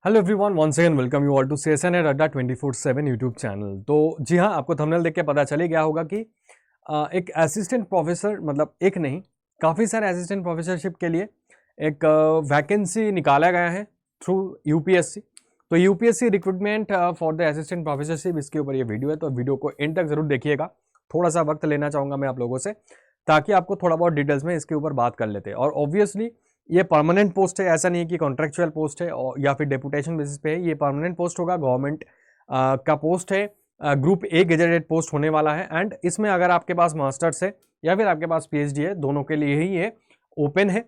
Hello everyone, once again welcome you all to CSNet Adda 24/7 YouTube channel. तो जी हाँ, आपको thumbnail देख के पता चले गया होगा कि एक असिस्टेंट प्रोफेसर, मतलब एक नहीं, काफ़ी सारे असिस्टेंट प्रोफेसरशिप के लिए एक वैकेंसी निकाला गया है थ्रू यूपीएससी। तो UPSC recruitment for the assistant professorship, इसके ऊपर ये वीडियो है, तो वीडियो को एंड तक जरूर देखिएगा। थोड़ा सा वक्त लेना चाहूँगा मैं आप लोगों से, ताकि आपको थोड़ा बहुत डिटेल्स में इसके ऊपर बात कर लेते हैं। और ऑब्वियसली ये परमानेंट पोस्ट है, ऐसा नहीं है कि कॉन्ट्रेक्चुअल पोस्ट है और या फिर डेपुटेशन बेसिस पे है। ये परमानेंट पोस्ट होगा, गवर्नमेंट का पोस्ट है, ग्रुप ए गेजेटेड पोस्ट होने वाला है। एंड इसमें अगर आपके पास मास्टर्स है या फिर आपके पास पीएचडी है, दोनों के लिए ही ये ओपन है।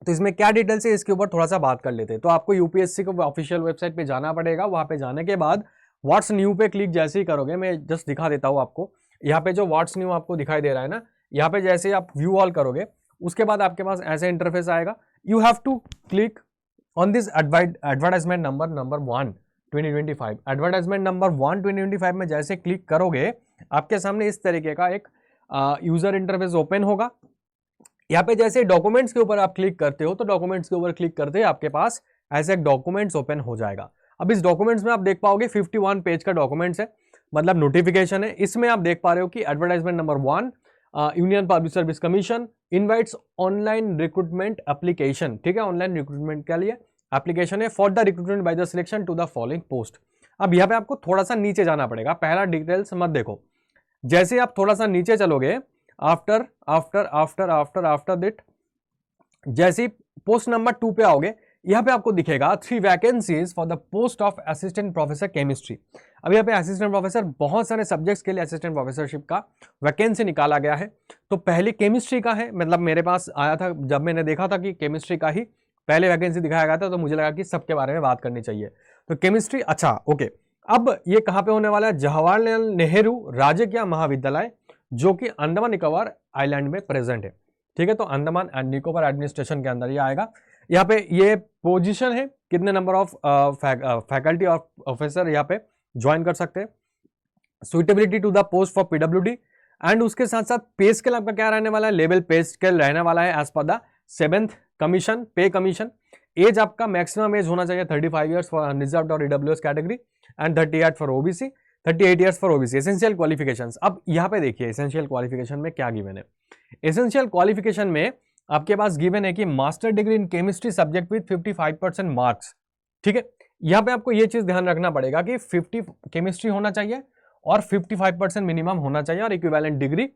तो इसमें क्या डिटेल्स है, इसके ऊपर थोड़ा सा बात कर लेते हैं। तो आपको यूपीएससी को ऑफिशियल वेबसाइट पे जाना पड़ेगा। वहाँ पे जाने के बाद व्हाट्स न्यू पे क्लिक जैसे ही करोगे, मैं जस्ट दिखा देता हूँ आपको। यहाँ पे जो व्हाट्स न्यू आपको दिखाई दे रहा है ना, यहाँ पे जैसे ही आप व्यू ऑल करोगे, उसके बाद आपके पास ऐसे इंटरफेस आएगा। You have to click on this advertisement number 1 2025। Advertisement number 1 2025 में जैसे क्लिक करोगे, आपके सामने इस तरीके का एक यूजर इंटरफेस ओपन होगा। यहाँ पे जैसे डॉक्यूमेंट्स के ऊपर आप क्लिक करते हो, तो डॉक्यूमेंट्स के ऊपर क्लिक करते ही आपके पास ऐसे एक डॉक्यूमेंट्स ओपन हो जाएगा। अब इस डॉक्यूमेंट्स में आप देख पाओगे 51 पेज का डॉक्यूमेंट्स है, मतलब नोटिफिकेशन है। इसमें आप देख पा रहे हो कि advertisement number 1, Union Public Service Commission invites online recruitment application. ठीक है, ऑनलाइन रिक्रूटमेंट के लिए एप्लीकेशन है for the recruitment by the selection to the following post. अब यहाँ पे आपको थोड़ा सा नीचे जाना पड़ेगा, पहला डिटेल्स मत देखो। जैसे आप थोड़ा सा नीचे चलोगे, after after after after after that, जैसे पोस्ट नंबर 2 पे आओगे, यहाँ पे आपको दिखेगा 3 vacancies for the post of assistant professor chemistry. अब यहाँ पे असिस्टेंट प्रोफेसर, बहुत सारे सब्जेक्ट्स के लिए असिस्टेंट प्रोफेसरशिप का वैकेंसी निकाला गया है। तो पहले केमिस्ट्री का है, मतलब मेरे पास आया था जब मैंने देखा था कि केमिस्ट्री का ही पहले वैकेंसी दिखाया गया था, तो मुझे लगा कि सबके बारे में बात करनी चाहिए। तो केमिस्ट्री, अच्छा ओके। अब ये कहाँ पे होने वाला है? जवाहरलाल नेहरू राजकीय महाविद्यालय, जो कि अंडमान निकोबार आइलैंड में प्रेजेंट है। ठीक है, तो अंडमान एंड निकोबार एडमिनिस्ट्रेशन के अंदर ये आएगा। यहाँ पे ये पोजीशन है, कितने नंबर ऑफ फैकल्टी और प्रोफेसर यहाँ पे ज्वाइन कर सकते हैं। Suitability to the post for PWD, and उसके साथ साथ पे स्केल आपका क्या रहने वाला है? लेवल पे स्केल रहने वाला है एज पर the 7th commission, pay commission. Age आपका मैक्सिमम एज होना चाहिए 35 ईयर्स फॉर अनरिजर्व्ड और EWS category, and 38 for OBC, 38 years for OBC. Essential qualifications, अब यहाँ पे देखिए एसेंशियल क्वालिफिकेशन में क्या गिवन है। एसेंशियल क्वालिफिकेशन में आपके पास गिवन है कि master degree in chemistry subject with 55% marks. ठीक है, यहाँ पे आपको ये चीज ध्यान रखना पड़ेगा कि 50 केमिस्ट्री होना चाहिए और 55% मिनिमम होना चाहिए और इक्विवेलेंट डिग्री।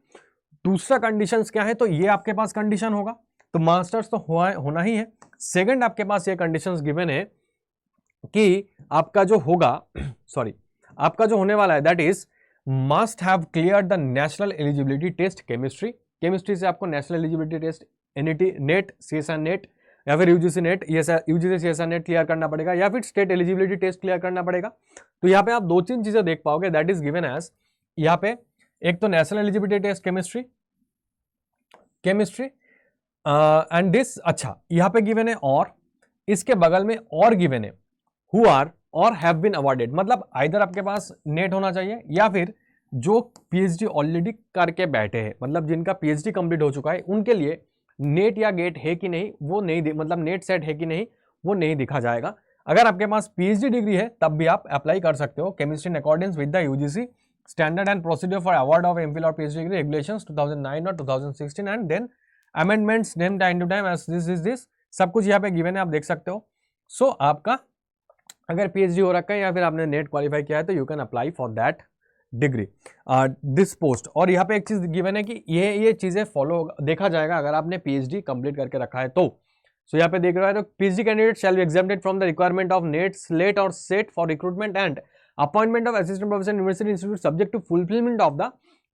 दूसरा कंडीशंस क्या है? तो ये आपके पास कंडीशन होगा, तो मास्टर्स तो होना ही है। सेकंड, आपके पास ये कंडीशंस गिवन है कि आपका जो होगा सॉरी आपका जो होने वाला है, that is must have clear the national eligibility test chemistry. Chemistry से आपको national eligibility test NET NET, CSR NET या फिर UGC NET, UGC CSR NET clear करना पड़ेगा, या फिर स्टेट एलिजिबिलिटी टेस्ट क्लियर करना पड़ेगा। तो यहाँ पे आप 2-3 चीजें देख पाओगे, दैट इज गिवन एज, यहाँ पे एक तो national eligibility test chemistry and this, अच्छा यहाँ पे गिवन है, और इसके बगल में और गिवन है हु आर और हैव बीन अवॉर्डेड। मतलब आइदर आपके पास नेट होना चाहिए या फिर जो पीएचडी ऑलरेडी करके बैठे हैं, मतलब जिनका पीएचडी कंप्लीट हो चुका है, उनके लिए नेट या गेट है कि नहीं वो नहीं, मतलब नेट सेट है कि नहीं वो नहीं दिखा जाएगा। अगर आपके पास पीएचडी डिग्री है तब भी आप अप्लाई कर सकते हो। Chemistry in accordance with the UGC standard and procedure for award of MPhil और पीएचडी डिग्री रेगुलेशंस 2009 और 2016 and then amendments name time to time as this सब कुछ यहाँ पे गिवन है, आप देख सकते हो। सो आपका अगर पीएचडी हो रखा है या फिर आपने नेट क्वालिफाई किया है, तो you can apply for that degree this post. और यहाँ पे एक चीज गिवन है कि ये चीजें फॉलो देखा जाएगा अगर आपने पीएचडी कंप्लीट करके रखा है तो। सो यहाँ पे देख रहा है, तो PhD candidate shall be exempted from the requirement of NET, SLET और SET for recruitment and appointment of assistant professor university institute subject to fulfilment of the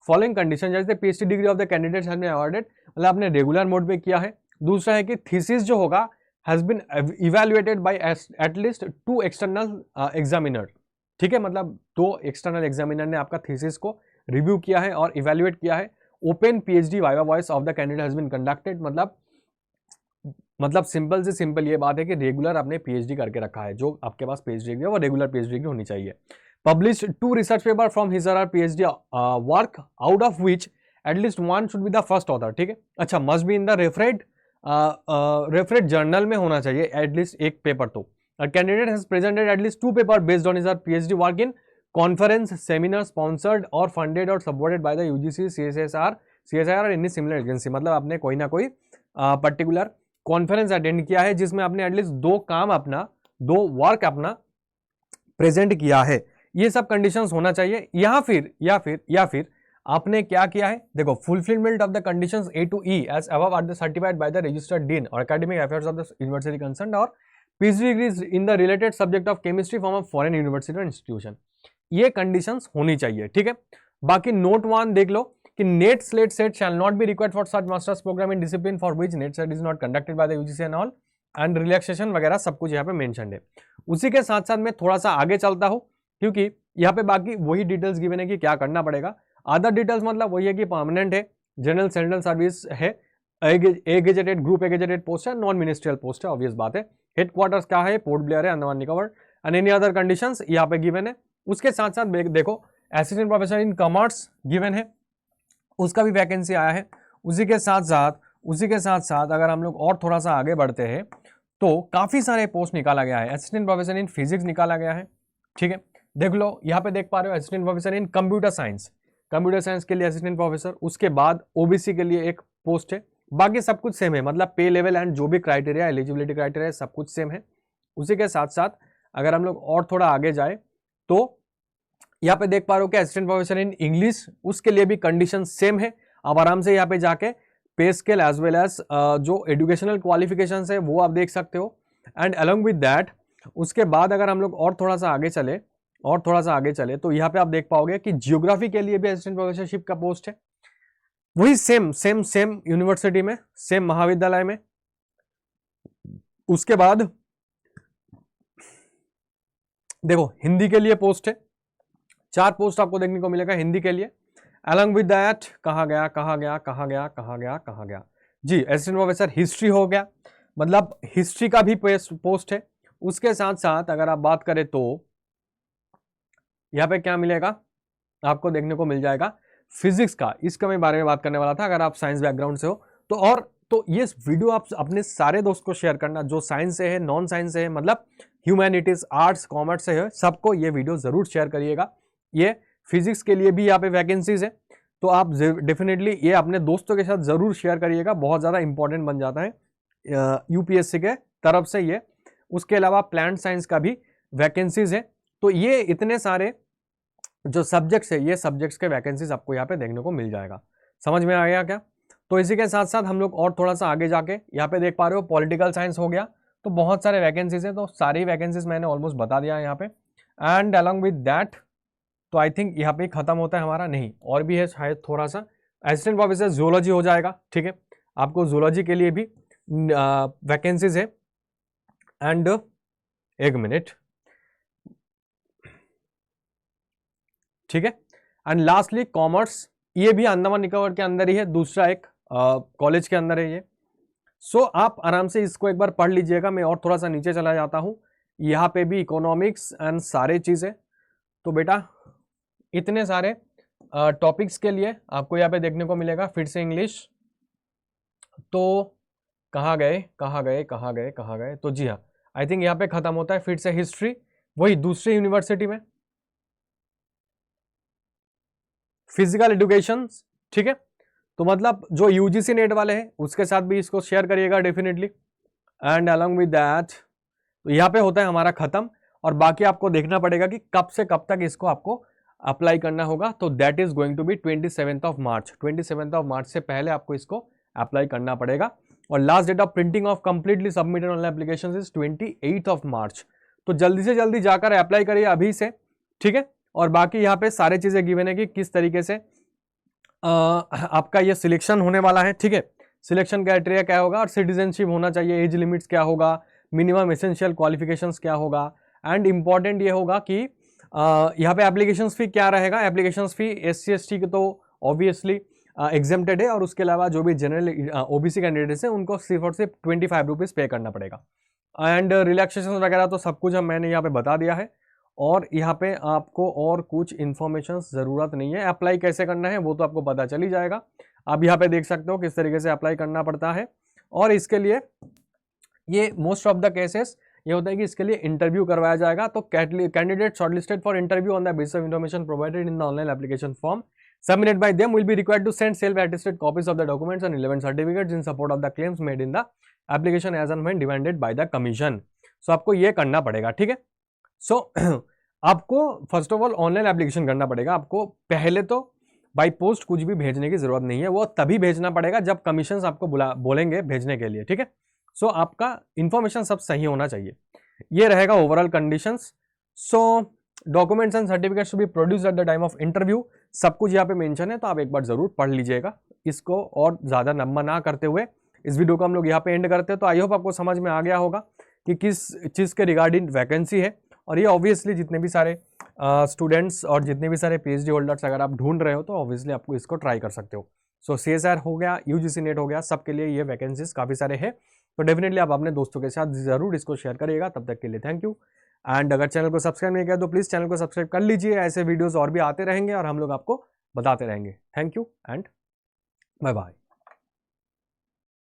following condition. जैसे PhD degree of the candidate has been awarded, मतलब आपने regular mode पे किया है। दूसरा है कि थीसिस जो होगा has been evaluated by at least 2 external examiner. ठीक है, मतलब 2 एक्सटर्नल एग्जामिनर ने आपका थीसिस को रिव्यू किया है और इवैल्यूएट किया है। Open PhD viva voice of the candidate has been conducted, मतलब सिंपल से सिंपल ये बात है कि रेगुलर आपने पीएचडी करके रखा है। जो आपके पास पीएचडी डिग्री है वो रेगुलर पीएचडी डिग्री होनी चाहिए। Publish 2 research paper from his और PhD work out of which at least 1 should be the first author. ठीक है, अच्छा must be in the refereed journal में होना चाहिए एटलीस्ट एक पेपर। तो A candidate has presented at least 2 papers based on his PhD work in conference, seminar sponsored or funded or supported by the UGC, CSIR or any similar agency. मतलब आपने कोई ना कोई पर्टिकुलर कॉन्फ्रेंस अटेंड किया है जिसमें आपने at least 2 काम अपना, 2 वर्क अपना प्रेजेंट किया है। ये सब कंडीशंस होना चाहिए। या फिर आपने क्या किया है, देखो, fulfilment of the conditions A to E as above are the certified by the registered dean और academic affairs of the university concern और PhD degrees in the related subject of chemistry from a foreign university और institution. ये conditions होनी चाहिए, ठीक है। बाकी note 1 देख लो कि NET SLET SET shall not be required for such masters programme in discipline for which NET SET is not conducted by the UGC and all, and relaxation वगैरह सब कुछ यहाँ पे मेंशन है। उसी के साथ साथ मैं थोड़ा सा आगे चलता हूँ क्योंकि यहाँ पे बाकी वही डिटेल्स गिवन है कि क्या करना पड़ेगा। अदर डिटेल्स मतलब वही है कि परमानेंट है, जनरल सेंट्रल सर्विस है, A gazetted group A gazetted post है, नॉन मिनिस्ट्रियल पोस्ट है, ऑब्वियस बात है। हेडक्वार्टर्स क्या है, पोर्ट ब्लेयर है, Andaman Nicobar, and any other conditions यहाँ पे गिवन है। उसके साथ साथ देखो assistant professor in commerce given है, उसका भी वैकेंसी आया है। उसी के साथ साथ अगर हम लोग और थोड़ा सा आगे बढ़ते हैं तो काफी सारे पोस्ट निकाला गया है। असिस्टेंट प्रोफेसर इन फिजिक्स निकाला गया है, ठीक है। देख लो यहाँ पे देख पा रहे हो, असिस्टेंट प्रोफेसर इन कंप्यूटर साइंस के लिए असिस्टेंट प्रोफेसर। उसके बाद ओबीसी के लिए एक पोस्ट है। बाकी सब कुछ सेम है, मतलब पे लेवल एंड जो भी क्राइटेरिया, एलिजिबिलिटी क्राइटेरिया सब कुछ सेम है। उसी के साथ साथ अगर हम लोग और थोड़ा आगे जाए तो यहाँ पे देख पा रहे हो कि असिस्टेंट प्रोफेसर इन इंग्लिश, उसके लिए भी कंडीशन सेम है। आप आराम से यहाँ पे जाके pay scale as well as जो एजुकेशनल क्वालिफिकेशन है वो आप देख सकते हो। एंड अलॉन्ग विद दैट उसके बाद अगर हम लोग और थोड़ा सा आगे चले तो यहाँ पे आप देख पाओगे कि जियोग्राफी के लिए भी असिस्टेंट प्रोफेसरशिप का पोस्ट है, वही सेम यूनिवर्सिटी में, सेम महाविद्यालय में। उसके बाद देखो हिंदी के लिए पोस्ट है, 4 पोस्ट आपको देखने को मिलेगा हिंदी के लिए। अलॉन्ग विद दैट कहा गया जी, असिस्टेंट प्रोफेसर हिस्ट्री हो गया, मतलब हिस्ट्री का भी पोस्ट है। उसके साथ साथ अगर आप बात करें तो यहाँ पे क्या मिलेगा आपको देखने को मिल जाएगा फिजिक्स का, इसका मैं बारे में बात करने वाला था। अगर आप साइंस बैकग्राउंड से हो तो ये वीडियो आप अपने सारे दोस्त को शेयर करना, जो साइंस से है, नॉन साइंस से है, मतलब ह्यूमैनिटीज, आर्ट्स, कॉमर्स से है, सबको ये वीडियो जरूर शेयर करिएगा। ये फिजिक्स के लिए भी यहाँ पे वैकेंसीज है, तो आप डेफिनेटली ये अपने दोस्तों के साथ जरूर शेयर करिएगा, बहुत ज़्यादा इंपॉर्टेंट बन जाता है यूपीएससी के तरफ से ये। उसके अलावा प्लांट साइंस का भी वैकेंसीज है। तो ये इतने सारे जो सब्जेक्ट्स है, ये सब्जेक्ट्स के वैकेंसीज आपको यहाँ पे देखने को मिल जाएगा। समझ में आ गया क्या? तो इसी के साथ साथ हम लोग और थोड़ा सा आगे जाके यहाँ पे देख पा रहे हो पॉलिटिकल साइंस हो गया, तो बहुत सारे वैकेंसीज है, तो सारी वैकेंसीज मैंने ऑलमोस्ट बता दिया है यहाँ पे। एंड अलॉन्ग विद दैट तो आई थिंक यहाँ पे खत्म होता है हमारा, नहीं और भी है शायद थोड़ा सा। असिस्टेंट प्रोफेसर जूलॉजी हो जाएगा, ठीक है, आपको जूलॉजी के लिए भी वैकेंसीज है। एंड एक मिनट, ठीक है। एंड लास्टली कॉमर्स, ये भी अंडमान निकोबार के अंदर ही है, दूसरा एक कॉलेज के अंदर है ये। सो आप आराम से इसको एक बार पढ़ लीजिएगा। मैं और थोड़ा सा नीचे चला जाता हूँ, यहाँ पे भी इकोनॉमिक्स एंड सारे चीज़ें। तो बेटा इतने सारे टॉपिक्स के लिए आपको यहाँ पे देखने को मिलेगा। फिर से इंग्लिश, तो कहाँ गए, तो जी हाँ, आई थिंक यहाँ पे खत्म होता है। फिर से हिस्ट्री, वही दूसरी यूनिवर्सिटी में। फिजिकल एजुकेशन, ठीक है, तो मतलब जो यूजीसी नेट वाले हैं उसके साथ भी इसको शेयर करिएगा definitely. And along with that तो यहाँ पे होता है हमारा खत्म, और बाकी आपको देखना पड़ेगा कि कब से कब तक इसको आपको अप्लाई करना होगा। तो that is going to be 27 March. 27 मार्च से पहले आपको इसको अप्लाई करना पड़ेगा। और last date of printing of completely submitted online application is 28 March. तो जल्दी से जल्दी जाकर अप्लाई करिए अभी से, ठीक है। और बाकी यहाँ पे सारी चीजें गिवन है कि किस तरीके से आपका ये सिलेक्शन होने वाला है, ठीक है। सिलेक्शन क्राइटेरिया क्या होगा, और सिटीजनशिप होना चाहिए, एज लिमिट्स क्या होगा, मिनिमम एसेंशियल क्वालिफिकेशंस क्या होगा। एंड इंपॉर्टेंट ये होगा कि यहाँ पे एप्लीकेशन फी क्या रहेगा। एप्लीकेशन फी SC/ST के तो ऑब्वियसली एग्जेम्प्टेड है, और उसके अलावा जो भी जनरल OBC कैंडिडेट्स हैं उनको सिर्फ और सिर्फ 25 रुपीज़ पे करना पड़ेगा। एंड रिलैक्सेशन वगैरह तो सब कुछ मैंने यहाँ पे बता दिया है, और यहाँ पे आपको और कुछ इन्फॉर्मेशन ज़रूरत नहीं है। अप्लाई कैसे करना है वो तो आपको पता चल ही जाएगा। आप यहाँ पे देख सकते हो किस तरीके से अप्लाई करना पड़ता है। और इसके लिए ये मोस्ट ऑफ द केसेस ये होता है कि इसके लिए इंटरव्यू करवाया जाएगा। तो candidate shortlisted for interview on the basis of information provided in the online application form submitted by them will be required to send self-attested copies of the documents and relevant certificates in support of the claims made in the application as and when demanded by the commission. So आपको ये करना पड़ेगा, ठीक है। सो आपको first of all online application करना पड़ेगा। आपको पहले तो बाई पोस्ट कुछ भी भेजने की जरूरत नहीं है, वो तभी भेजना पड़ेगा जब कमीशन आपको बोलेंगे भेजने के लिए, ठीक है। सो आपका इंफॉर्मेशन सब सही होना चाहिए। ये रहेगा overall conditions. So documents and certificates to be produce at the time of interview, सब कुछ यहाँ पे मेंशन है, तो आप एक बार जरूर पढ़ लीजिएगा इसको। और ज्यादा लंबा ना करते हुए इस वीडियो को हम लोग यहाँ पे एंड करते हैं। तो आई होप आपको समझ में आ गया होगा कि किस चीज़ के रिगार्डिंग वैकेंसी है। और ये ऑब्वियसली जितने भी सारे स्टूडेंट्स और जितने भी सारे पीएचडी होल्डर्स अगर आप ढूंढ रहे हो तो ऑब्वियसली आपको इसको ट्राई कर सकते हो। सो CSIR हो गया, UGC नेट हो गया, सबके लिए ये वैकेंसीज काफ़ी सारे हैं। तो डेफिनेटली आप अपने दोस्तों के साथ जरूर इसको शेयर करिएगा। तब तक के लिए थैंक यू। एंड अगर चैनल को सब्सक्राइब नहीं किया तो प्लीज़ चैनल को सब्सक्राइब कर लीजिए। ऐसे वीडियोस और भी आते रहेंगे और हम लोग आपको बताते रहेंगे। Thank you and bye bye.